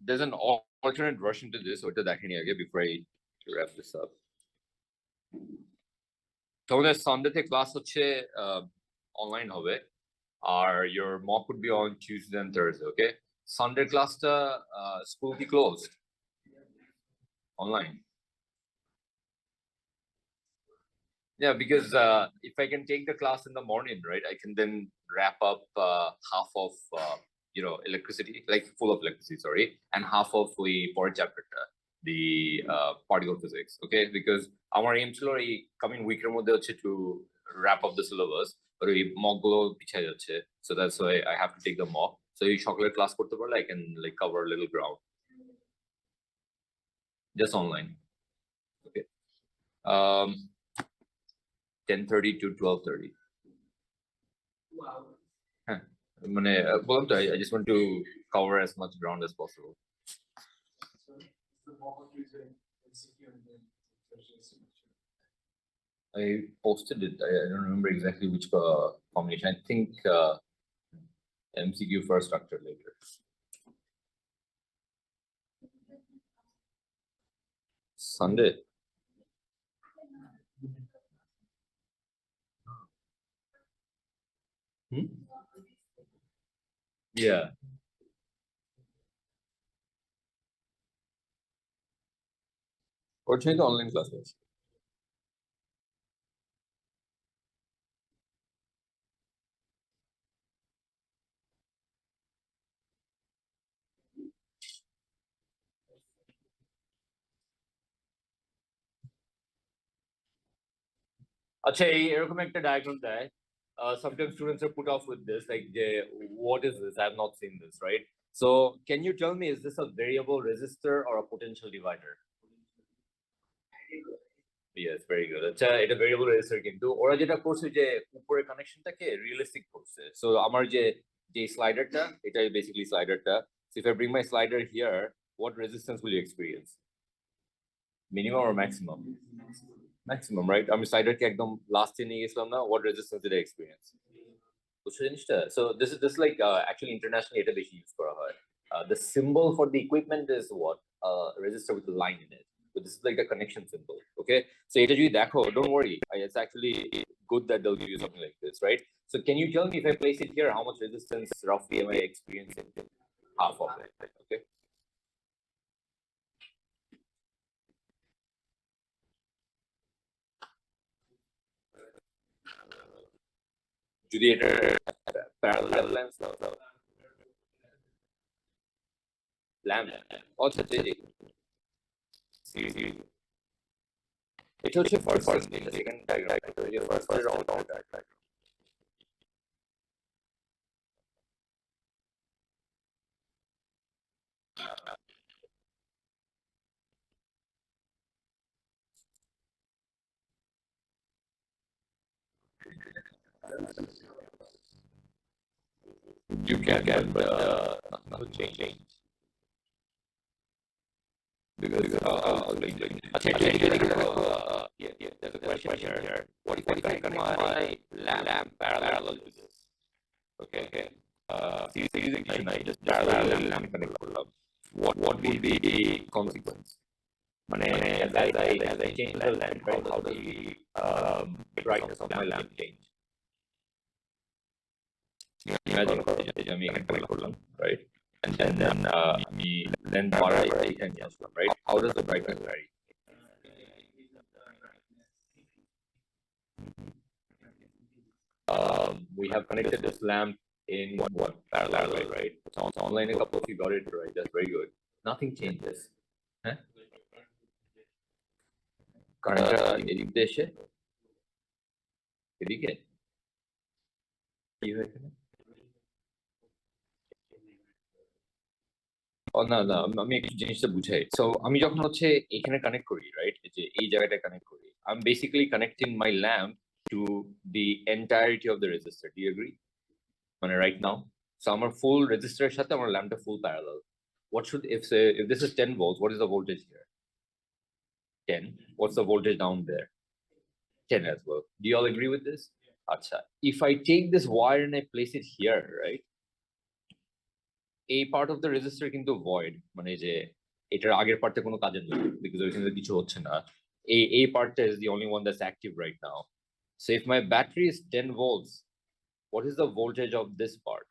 there's an alternate version to this, ওটা দেখিনি আগে before I wrap this up. তোমাদের সানডেতে ক্লাস হচ্ছে অনলাইন হবে আর your mock would be on Tuesday and Thursday, okay? Sunday ক্লাসটা school কি closed online? Yeah, because if I can take the class in the morning, right, I can then wrap up half of electricity, like full of electricity, sorry, and half of the fourth chapter, the particle physics, okay? Because our aim ছিল এই coming week এর মধ্যে হচ্ছে to wrap up the syllabus, but এই mock গুলো পিছিয়ে যাচ্ছে, so that's why I have to take the mock. So এই সকালের ক্লাস করতে পারলে I can like cover a little ground, just online, okay? 10:30 to 12:30. Wow. মানে বললাম তো I just want to cover as much ground as possible. So the mock is MCQ and then signature. I posted it. I don't remember exactly which combination. I think MCQ first, structure later. Sunday. Yeah. Originally the online classes. আচ্ছা এরকম একটা diagram দেয়, sometimes students are put off with this, like what is this? I have not seen this, right? So can you tell me, is this a variable resistor or a potential divider? Yes, very good. আচ্ছা এটা variable resistor, কিন্তু ওরা যেটা করছে যে উপরের কানেকশনটাকে realistic করছে। So আমার যে স্লাইডারটা, এটা basically স্লাইডারটা, so if I bring my slider here, what resistance will you experience? Minimum or maximum? Maximum, right? আমি স্লাইডারকে একদম লাস্টে নিয়ে গেছিলাম না, what resistance did I experience? বুঝছো জিনিসটা? So this like actually internationally এটা বেশি ইউজ করা হয়. The symbol for the equipment is what? Resistor with a line in it. So this is like the connection symbol, okay? So এটা যদি দেখো, don't worry, it's actually good that they'll give you something like this, right? So can you tell me, if I place it here, how much resistance roughly am I experiencing? Half of it, okay? যদি এটা parallel lens দাও, lamp, আচ্ছা এটা হচ্ছে first second diagram, এটা হচ্ছে first round diagram. You can but nothing will change because like there's a question here. What if I connect my lamp parallel to this? Okay. Using I just parallel lamp connect করলাম. What will be the consequence? মানে as I change the lamp, right, how does the brightness of my lamp change? Imagine আমি এখানে connect করলাম, right? And then বাড়াই এখানে নিয়ে আসলাম, right? How does the brightness vary? We have connected this lamp in what parallel, right? So online a couple of you got it right. That's very good. Nothing changes. Huh? Current এদিক দিয়ে এসে এদিকে কি হয়েছে? না না আমি একটু জিনিসটা বুঝাই। সো আমি যখন হচ্ছে এখানে কানেক্ট করি, রাইট, যে এই জায়গাটা কানেক্ট করি, I am basically connecting my lamp to the entirety of the register. Do you agree? মানে রাইট নাও, সো আমার ফুল রেজিস্টারের সাথে আমার ল্যাম্পটা full parallel. What should, if this is 10 volts, what is the voltage here? 10. What's the voltage down there? 10 as well. Do you all agree with this? Acha. If I take this wire and I place it here, right? A part of the resistor কিন্তু void, মানে যে এটার আগের পার্টে কোনো কাজের নেই, because ওইখানে কিছু হচ্ছে না। A part is the only one that's active right now. So if my battery is 10 volts, what is the voltage of this part?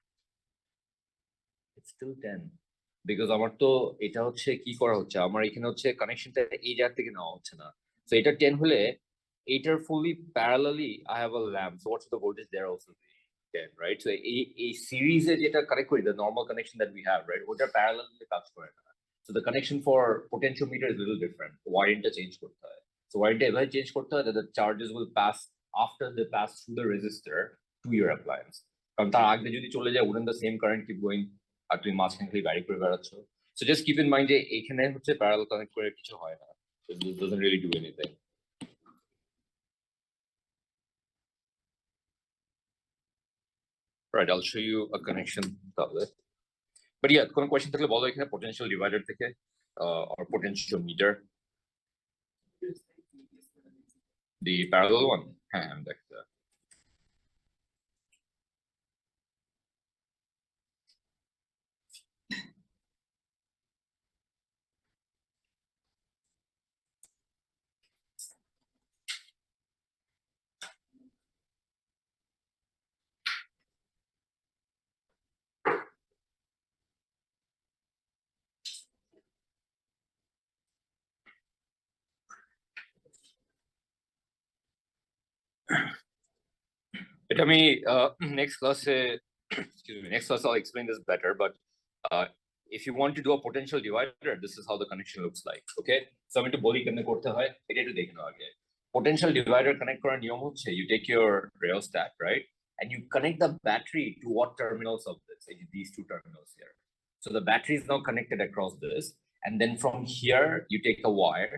It's still 10. Because আমার তো এটা হচ্ছে কি করা হচ্ছে, আমার এখানে হচ্ছে কানেকশনটা এই জায়গা থেকে নেওয়া হচ্ছে না। So এটা 10 হলে এটার fully parallelly I have a lamp. So what's the voltage there also? 10, right? So a series যেটা connect করি, the normal connection that we have, right? ওটা parallel কাজ করে না। So the connection for potentiometer is a little different. Wiringটা change করতে হয়। So wiringটা এভাবে change করতে হয় that the charges will pass after they pass through the resistor to your appliance. কারণ তার আগে যদি চলে যায়, wouldn't the same current keep going? আর তুমি মাঝখান থেকে vary করে বেড়াচ্ছ। So just keep in mind যে এখানে হচ্ছে parallel connect করে কিছু হয় না। So this doesn't really do anything. Right, I'll show you a connection তাহলে। But yeah, কোনো question থাকলে বলো এখানে, potential divider থেকে or potentiometer, the parallel one. হ্যাঁ, আমি দেখতে। But I mean, next class, excuse me, next class I'll explain this better. But if you want to do a potential divider, this is how the connection looks like. Okay, so আমি একটু বলি কেমনে করতে হয়, এটা একটু দেখে নাও আগে। Potential divider connect করার নিয়ম হচ্ছে, you take your rheostat, right, and you connect the battery to what terminals of this? These two terminals here. So the battery is now connected across this, and then from here you take a wire,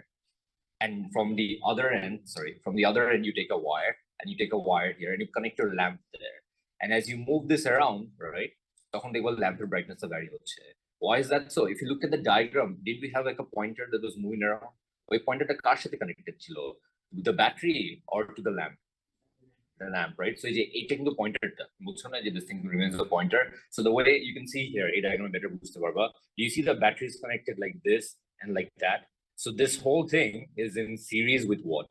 and from the other end, you take a wire, and you take a wire here, and you connect your lamp there. And as you move this around, right, তখন দেখবো ল্যাম্পের brightness vary হচ্ছে। Why is that so? If you look at the diagram, did we have like a pointer that was moving around? ওই পয়েন্টারটা কার সাথে connected ছিল? The battery or to the lamp? The lamp, right? So এইটা কিন্তু পয়েন্টারটা, বুঝছো না যে this thing remains the pointer. So the way you can see here, এই diagram better বুঝতে পারবা, you see the battery is connected like this and like that. So this whole thing is in series with what?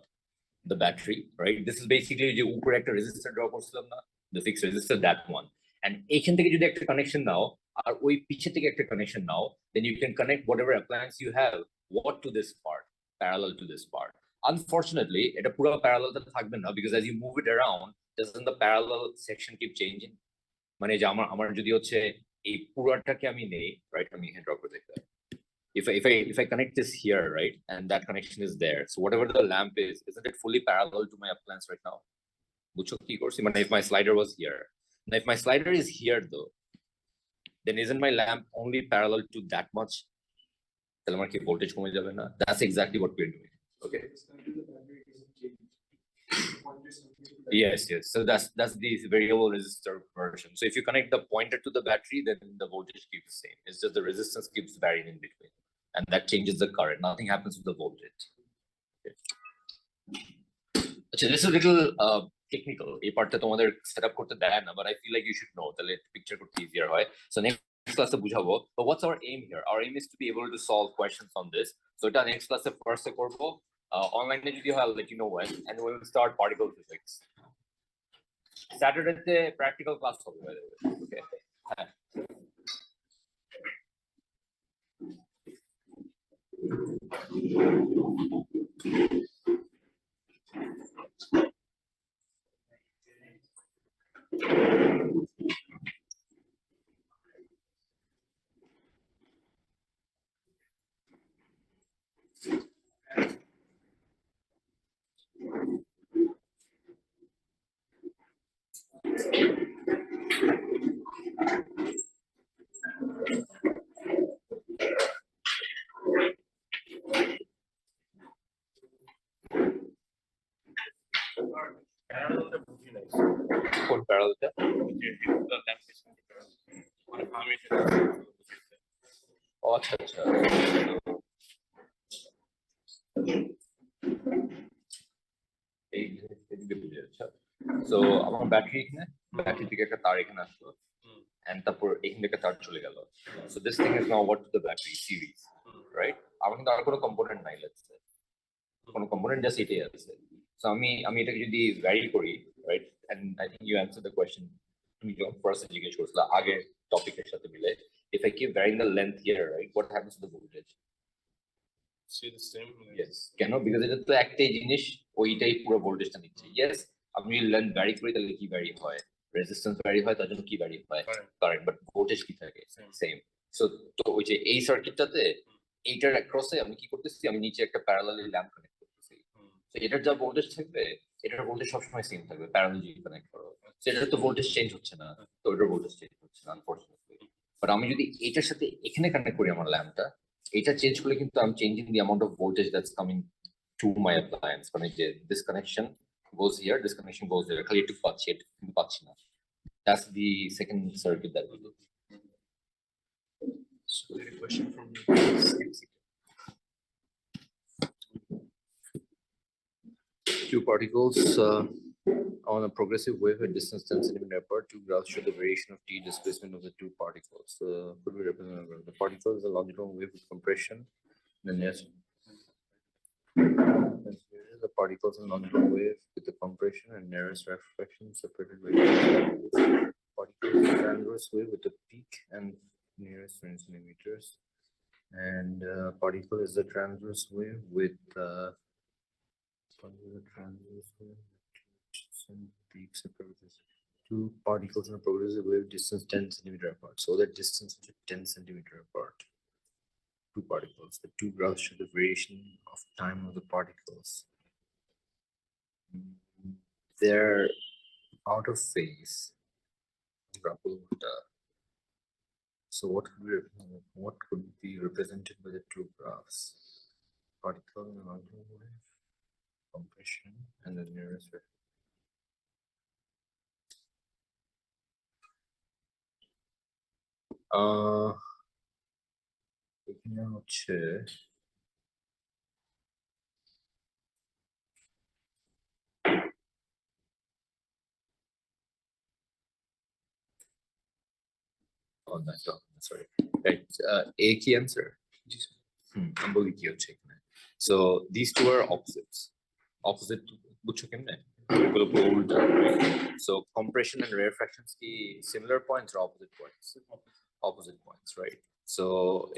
The battery, right? This is basically যে উপরে একটা resistor draw করছিলাম না, the fixed resistor, that one. And এখান থেকে যদি একটা connection নাও আর ওই পিছে থেকে একটা connection now, then you can connect whatever appliance you have what to this part, parallel to this part. Unfortunately, এটা পুরো parallel টা থাকবে না, because as you move it around, doesn't the parallel section keep changing? মানে যে আমার যদি হচ্ছে এই পুরোটাকে আমি নেই, right, আমি এখানে draw করে দেখতে। If I connect this here, right, and that connection is there, so whatever the lamp is, isn't it fully parallel to my appliance right now? If my slider was here, now if my slider is here though, then isn't my lamp only parallel to that much? তাহলে আমার কি voltage কমে যাবে না? That's exactly what we're doing. Okay. Yes. So that's the variable resistor version. So if you connect the pointer to the battery, then the voltage keeps the same. It's just the resistance keeps varying in between, and that changes the current. Nothing happens with the voltage. Okay. So this is a little technical. এই পার্টটা তোমাদের setup করতে দেয় না, but I feel like you should know, তাহলে picture করতে easier হয়. So next class বুঝাবো. But what's our aim here? Our aim is to be able to solve questions on this. So এটা next class first করবো। Online যদি হয়, I'll let you know when, and we'll start particle physics. Saturday practical class হবে, by the way. Okay. প্যারালালটা? ও আচ্ছা আচ্ছা। এই এদিকে বুঝে যাচ্ছে। সো আমার ব্যাটারি এখানে, ব্যাটারি থেকে একটা তার এখানে আসলো, and তারপর এখান থেকে তার চলে গেল। So this thing is now what to the battery series, right? আমার কিন্তু আর কোনো কম্পোনেন্ট নাই, let's say কোনো কম্পোনেন্ট জাস্ট এটাই আছে। সো আমি এটাকে যদি ভ্যারি করি, right, and I think you answer the question, তুমি যখন ফার্স্ট জিজ্ঞেস করছিলে আগের টপিকের সাথে মিলে, if I keep varying the length here, right, what happens to the voltage? See the same. Yes, কেন? বিকজ এটা তো একটাই জিনিস, ওইটাই পুরো ভোল্টেজটা নিচ্ছে। ইয়েস, আমি যদি লেন্থ ভ্যারি করি তাহলে কি ভ্যারি হয়? রেজিস্ট্যান্স ভ্যারি হয়, তার জন্য কি ভ্যারি হয়? Current. কারেন্ট, বাট ভোল্টেজ কি থাকে? Same. সেম। সো তো ওই যে এই সার্কিটটাতে এইটার অ্যাক্রসে আমি কি করতেছি, আমি নিচে একটা প্যারালালি ল্যাম্প কানেক্ট করতেছি। তো এটার যা ভোল্টেজ থাকবে, এটার ভোল্টেজ সবসময় সেম থাকবে প্যারালালি কানেক্ট করো। সেটার তো ভোল্টেজ চেঞ্জ হচ্ছে না, তো ওটার ভোল্টেজ চেঞ্জ হচ্ছে না আনফরচুনেটলি। বাট আমি যদি এটার সাথে এখানে কানেক্ট করি আমার ল্যাম্পটা, এটা চেঞ্জ করলে কিন্তু I'm changing the amount of voltage that's coming to my appliance. মানে যে this connection goes here, this connection goes there, খালি একটু পাচ্ছি, এটা কিন্তু পাচ্ছি না। That's the second circuit that we do. So a question from Two particles on a progressive wave at distance 10 centimeter apart. Two graphs show the variation of t displacement of the two particles. Could we represent the particle is a longitudinal wave with compression? Then yes. The particles in longitudinal wave with the compression and nearest refraction separated by particles in transverse wave with the peak and nearest 20 centimeters. And particle is the transverse wave with transverse wave and peak separated by two particles in a progressive wave distance 10 centimeter apart. So that distance is 10 centimeter apart. Two particles. The two graphs show the variation of time of the particles. They're out of phase. So what could be represented by the two graphs? Particle and longitudinal wave, compression, and the nearest wave. এখানে হচ্ছে oh no, sorry, right, a key answer. I'm বলি কি হচ্ছে এখানে। So these two are opposite বুঝছো কেমনে? এগুলো পুরো উল্টা, right? So compression and rarefactions কি similar points or opposite points? Opposite points, right? So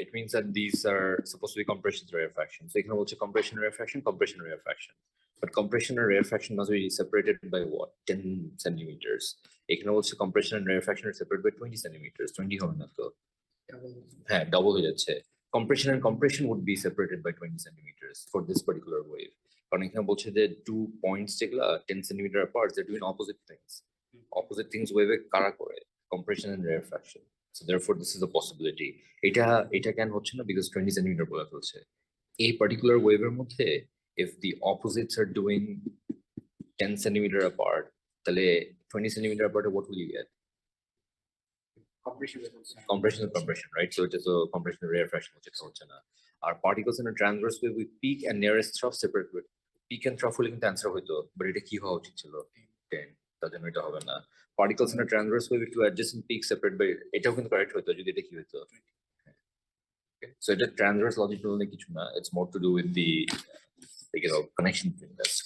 it means that these are supposed to be compression and rarefaction. So এখানে বলছে compression and rarefaction. But compression and rarefaction must be separated by what? 10 centimeters. এখানে বলছে compression and rarefaction are separated by 20 centimeters. 20 হবে না তো? হ্যাঁ, double হয়ে যাচ্ছে। Compression would be separated by 20 centimeters for this particular wave. কারণ এখানে বলছে যে two points যেগুলা 10 centimeter apart, they're doing opposite things. Opposite things wave কারা করে? Compression and rarefaction. So therefore this is a possibility. এটা কেন হচ্ছে না? Because 20 centimeter বলে ফেলছে। এই particular wave এর মধ্যে if the opposites are doing 10 centimeter apart, তাহলে 20 centimeter apart, what will you get? Compression and compression, right? So it is a compression and rarefaction হচ্ছে না। আর particles in a transverse wave with peak and nearest trough separate with peak and trough হলে কিন্তু answer হইতো, but এটা কি হওয়া উচিত ছিল? 10, তার জন্য এটা হবে না। Particles in a transverse wave with two adjacent peaks separated by, এটাও কিন্তু correct হইতো যদি এটা কি হইতো? Okay. So এটা transverse longitudinal কিছু না, it's more to do with the connection thing. That's